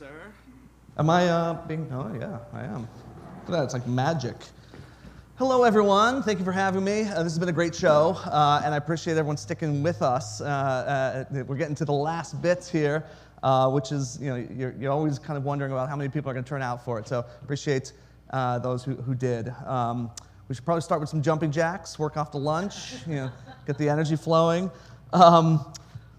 sir. Am I being, oh yeah, I am. Look at that, it's like magic. Hello everyone, thank you for having me. This has been a great show, and I appreciate everyone sticking with us. We're getting to the last bits here, which is, you're always kind of wondering about how many people are going to turn out for it, so appreciate those who did. We should probably start with some jumping jacks, work off the lunch, get the energy flowing.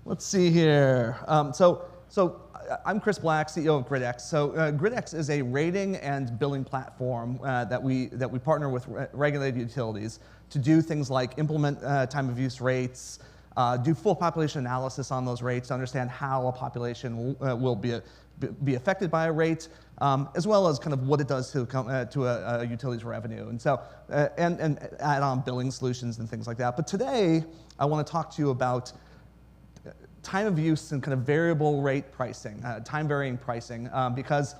Let's see here. So I'm Chris Black, CEO of GridX. So GridX is a rating and billing platform that we partner with regulated utilities to do things like implement time of use rates, do full population analysis on those rates to understand how a population will be affected by a rate, as well as kind of what it does to a utility's revenue, and so and add on billing solutions and things like that. But today I want to talk to you about time of use and kind of variable rate pricing, time varying pricing, because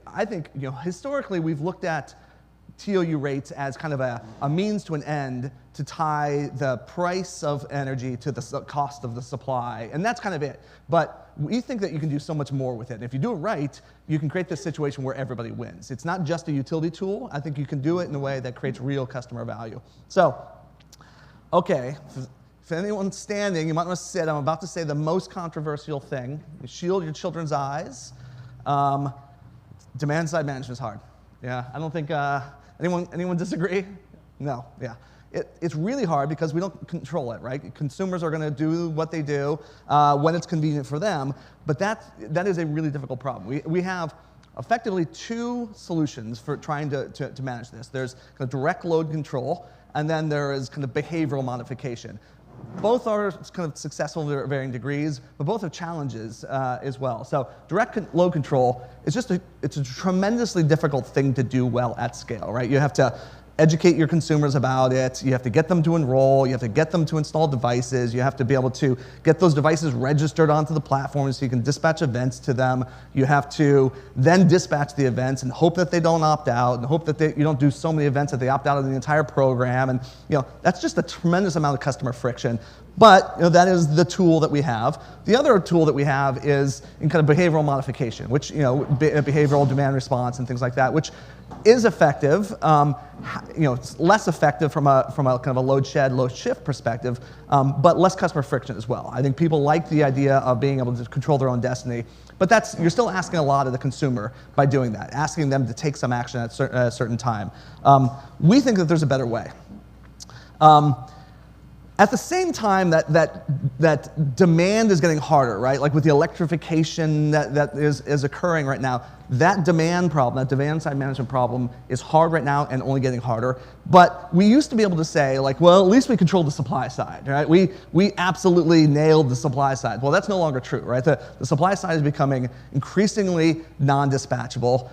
I think historically we've looked at TOU rates as kind of a means to an end to tie the price of energy to the cost of the supply, and that's kind of it. But we think that you can do so much more with it. And if you do it right, you can create this situation where everybody wins. It's not just a utility tool. I think you can do it in a way that creates real customer value. So, okay. If anyone's standing, you might want to sit. I'm about to say the most controversial thing. You shield your children's eyes. Demand side management is hard. Yeah, I don't think anyone disagree? No, yeah. It's really hard because we don't control it, right? Consumers are going to do what they do when it's convenient for them, but that is a really difficult problem. We have effectively two solutions for trying to manage this. There's kind of direct load control, and then there is kind of behavioral modification. Both are kind of successful to varying degrees, but both have challenges as well. So direct load control is it's a tremendously difficult thing to do well at scale, right? You have to educate your consumers about it. You have to get them to enroll. You have to get them to install devices. You have to be able to get those devices registered onto the platform so you can dispatch events to them. You have to then dispatch the events and hope that they don't opt out and hope that you don't do so many events that they opt out of the entire program. And that's just a tremendous amount of customer friction. But that is the tool that we have. The other tool that we have is in kind of behavioral modification, which behavioral demand response and things like that, which is effective. It's less effective from a kind of a load shift perspective, but less customer friction as well. I think people like the idea of being able to control their own destiny, but you're still asking a lot of the consumer by doing that, asking them to take some action at a certain time. We think that there's a better way. At the same time that demand is getting harder, right? Like with the electrification that is occurring right now, that demand problem, that demand side management problem is hard right now and only getting harder. But we used to be able to say, like, well, at least we controlled the supply side, right? We absolutely nailed the supply side. Well, that's no longer true, right? The supply side is becoming increasingly non-dispatchable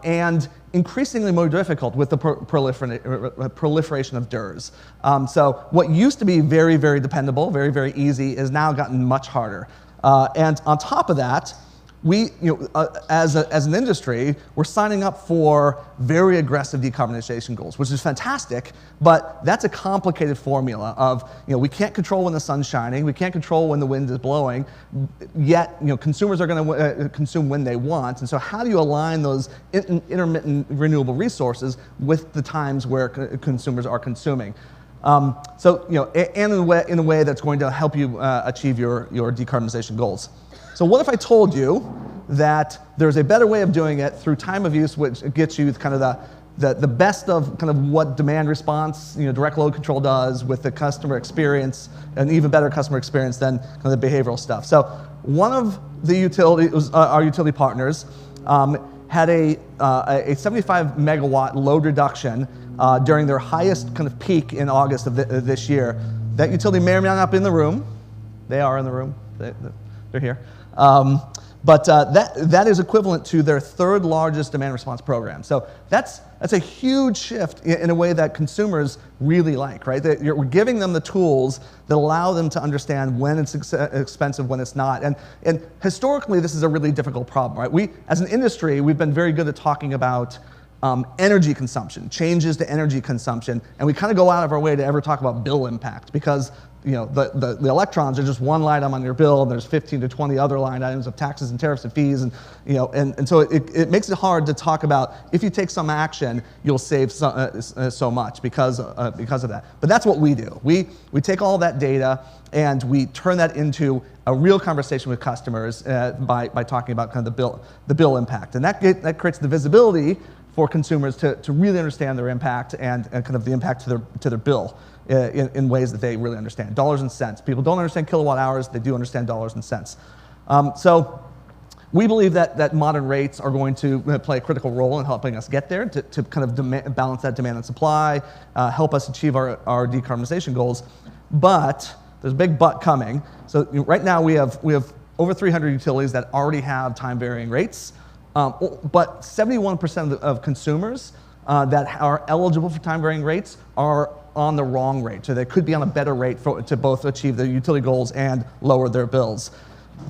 and increasingly more difficult with the proliferation of DERs. So what used to be very, very dependable, very, very easy, has now gotten much harder. And on top of that, we, as an industry, we're signing up for very aggressive decarbonization goals, which is fantastic, but that's a complicated formula of, we can't control when the sun's shining, we can't control when the wind is blowing, yet, consumers are going to consume when they want, and so how do you align those intermittent renewable resources with the times where consumers are consuming? And in a way that's going to help you achieve your decarbonization goals. So what if I told you that there's a better way of doing it through time of use, which gets you kind of the best of kind of what demand response, direct load control does with the customer experience, an even better customer experience than kind of the behavioral stuff. So one of the our utility partners had a 75 megawatt load reduction during their highest kind of peak in August of this year. That utility may or may not be in the room. They are in the room. They're here. But that is equivalent to their third largest demand response program. So that's a huge shift in a way that consumers really like, right? We're giving them the tools that allow them to understand when it's expensive, when it's not. And historically, this is a really difficult problem, right? As an industry, we've been very good at talking about energy consumption, changes to energy consumption, and we kind of go out of our way to ever talk about bill impact because the electrons are just one line item on your bill, and there's 15 to 20 other line items of taxes and tariffs and fees, and so it makes it hard to talk about if you take some action, you'll save so much because of that. But that's what we do. We take all that data and we turn that into a real conversation with customers by talking about kind of the bill impact, and that creates the visibility for consumers to really understand their impact and kind of the impact to their bill in ways that they really understand. Dollars and cents. People don't understand kilowatt hours, they do understand dollars and cents. So we believe that modern rates are going to play a critical role in helping us get there, to kind of balance that demand and supply, help us achieve our decarbonization goals. But there's a big but coming. So right now we have over 300 utilities that already have time varying rates. But 71% of consumers that are eligible for time varying rates are on the wrong rate. So they could be on a better rate to both achieve their utility goals and lower their bills.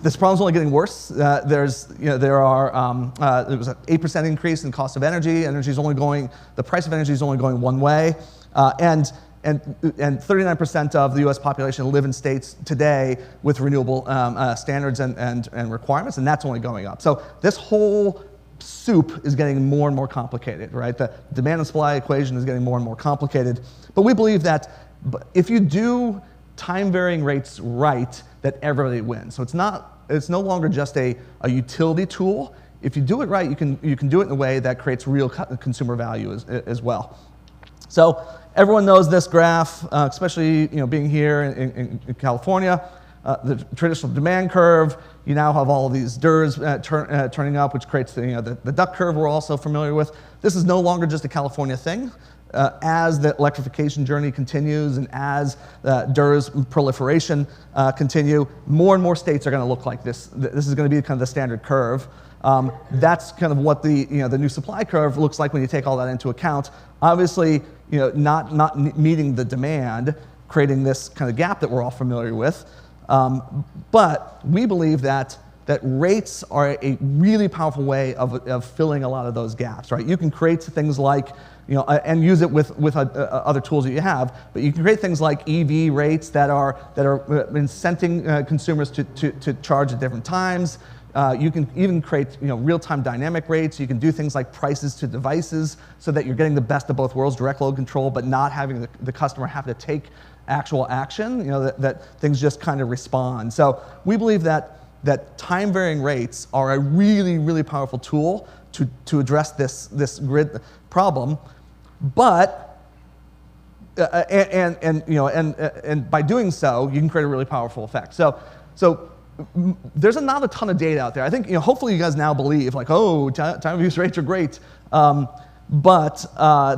This problem's only getting worse. There was an 8% increase in cost of energy. The price of energy is only going one way. And 39% of the U.S. population live in states today with renewable standards and requirements, and that's only going up. So this whole soup is getting more and more complicated, right? The demand and supply equation is getting more and more complicated. But we believe that if you do time varying rates right, that everybody wins. So it's no longer just a utility tool. If you do it right, you can do it in a way that creates real consumer value as well. So everyone knows this graph, especially being here in California. The traditional demand curve, you now have all of these DERs turning up, which creates the duck curve we're also familiar with. This is no longer just a California thing. As the electrification journey continues and as DERs proliferation continue, more and more states are going to look like this. This is going to be kind of the standard curve. That's kind of what the new supply curve looks like when you take all that into account. Obviously, not meeting the demand, creating this kind of gap that we're all familiar with. But we believe that rates are a really powerful way of filling a lot of those gaps, right? You can create things like, and use it with other tools that you have, but you can create things like EV rates that are incenting consumers to charge at different times. You can even create real-time dynamic rates. You can do things like prices to devices so that you're getting the best of both worlds, direct load control, but not having the customer have to take actual action, that things just kind of respond. So we believe that time varying rates are a really, really powerful tool to address this grid problem. But and by doing so, you can create a really powerful effect. So there's not a ton of data out there. I think hopefully you guys now believe time of use rates are great. But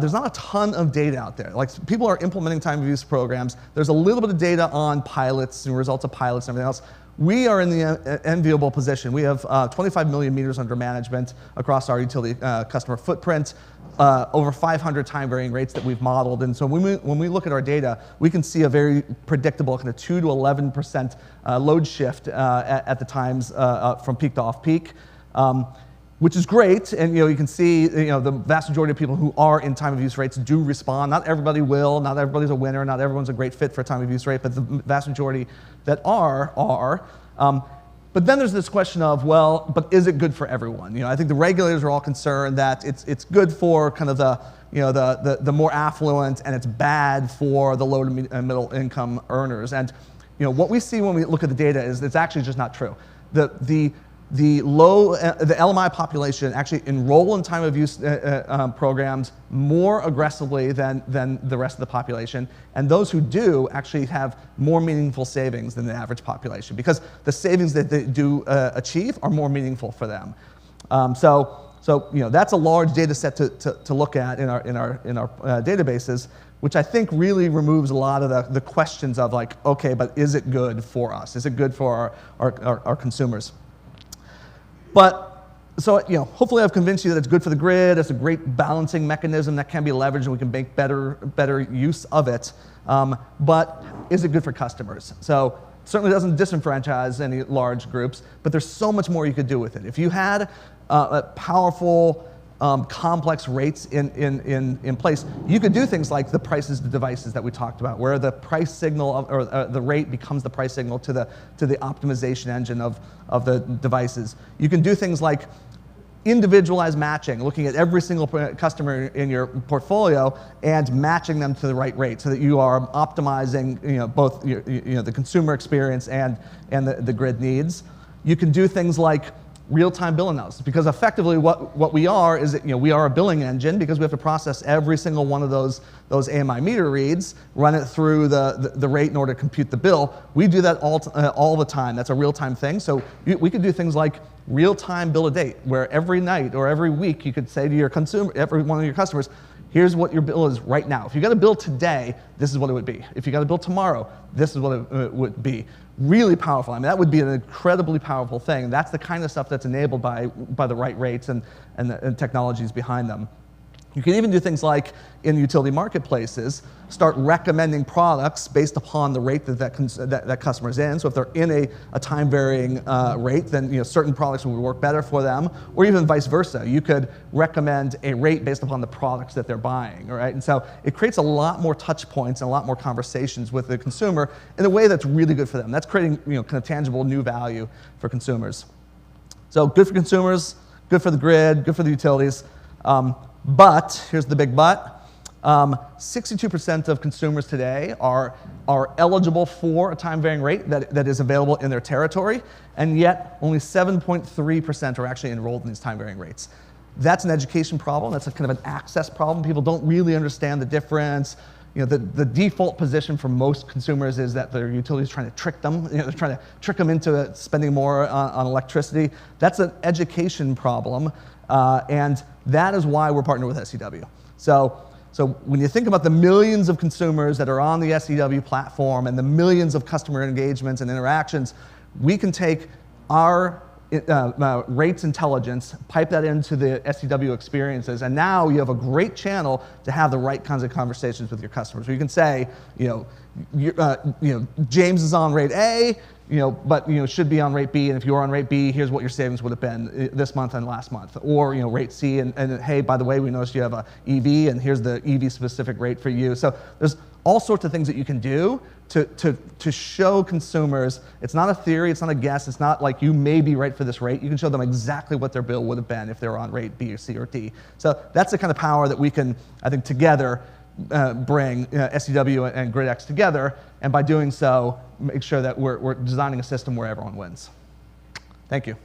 there's not a ton of data out there. Like, people are implementing time of use programs. There's a little bit of data on pilots and results of pilots and everything else. We are in the enviable position. We have 25 million meters under management across our utility customer footprint, over 500 time varying rates that we've modeled. And so when we look at our data, we can see a very predictable kind of 2 to 11% load shift at the times from peak to off peak. Which is great, and you can see the vast majority of people who are in time of use rates do respond. Not everybody will, not everybody's a winner, not everyone's a great fit for a time of use rate, but the vast majority that are. But then there's this question of, well, but is it good for everyone? I think the regulators are all concerned that it's good for kind of the more affluent, and it's bad for the low to middle income earners. And what we see when we look at the data is it's actually just not true. The LMI population actually enroll in time of use programs more aggressively than the rest of the population, and those who do actually have more meaningful savings than the average population, because the savings that they do achieve are more meaningful for them. So that's a large data set to look at in our databases, which I think really removes a lot of the questions of like, okay, but is it good for us? Is it good for our consumers? But, so hopefully I've convinced you that it's good for the grid. It's a great balancing mechanism that can be leveraged, and we can make better use of it. But is it good for customers? So it certainly doesn't disenfranchise any large groups, but there's so much more you could do with it. If you had a powerful complex rates in place, you could do things like the prices of the devices that we talked about, where the price signal or the rate becomes the price signal to the optimization engine of the devices. You can do things like individualized matching, looking at every single customer in your portfolio and matching them to the right rate, so that you are optimizing both the consumer experience and the grid needs. You can do things like real-time bill analysis, because effectively what we are is that we are a billing engine, because we have to process every single one of those AMI meter reads, run it through the rate in order to compute the bill. We do that all the time. That's a real-time thing. So we could do things like real-time bill a date, where every night or every week you could say to your consumer, every one of your customers, here's what your bill is right now. If you got a bill today, this is what it would be. If you got a bill tomorrow, this is what it would be. Really powerful. I mean, that would be an incredibly powerful thing. That's the kind of stuff that's enabled by the right rates and technologies behind them. You can even do things like, in utility marketplaces, start recommending products based upon the rate that customer's in. So if they're in a time-varying rate, then certain products would work better for them, or even vice versa. You could recommend a rate based upon the products that they're buying, right? And so it creates a lot more touch points and a lot more conversations with the consumer in a way that's really good for them. That's creating kind of tangible new value for consumers. So good for consumers, good for the grid, good for the utilities. But here's the big but. 62% of consumers today are eligible for a time-varying rate that is available in their territory, and yet only 7.3% are actually enrolled in these time-varying rates. That's an education problem. That's a kind of an access problem. People don't really understand the difference. The default position for most consumers is that their utility is trying to trick them. They're trying to trick them into spending more on electricity. That's an education problem, and that is why we're partnered with SEW. So when you think about the millions of consumers that are on the SEW platform and the millions of customer engagements and interactions, we can take our rates intelligence, pipe that into the SEW experiences, and now you have a great channel to have the right kinds of conversations with your customers. Where you can say, James is on rate A, but should be on rate B, and if you're on rate B, here's what your savings would have been this month and last month. Or rate C, and hey, by the way, we noticed you have a EV, and here's the EV specific rate for you. So there's all sorts of things that you can do to show consumers. It's not a theory, it's not a guess, it's not like you may be right for this rate. You can show them exactly what their bill would have been if they were on rate B or C or D. So that's the kind of power that we can, I think, together bring SEW and GridX together, and by doing so, make sure that we're designing a system where everyone wins. Thank you.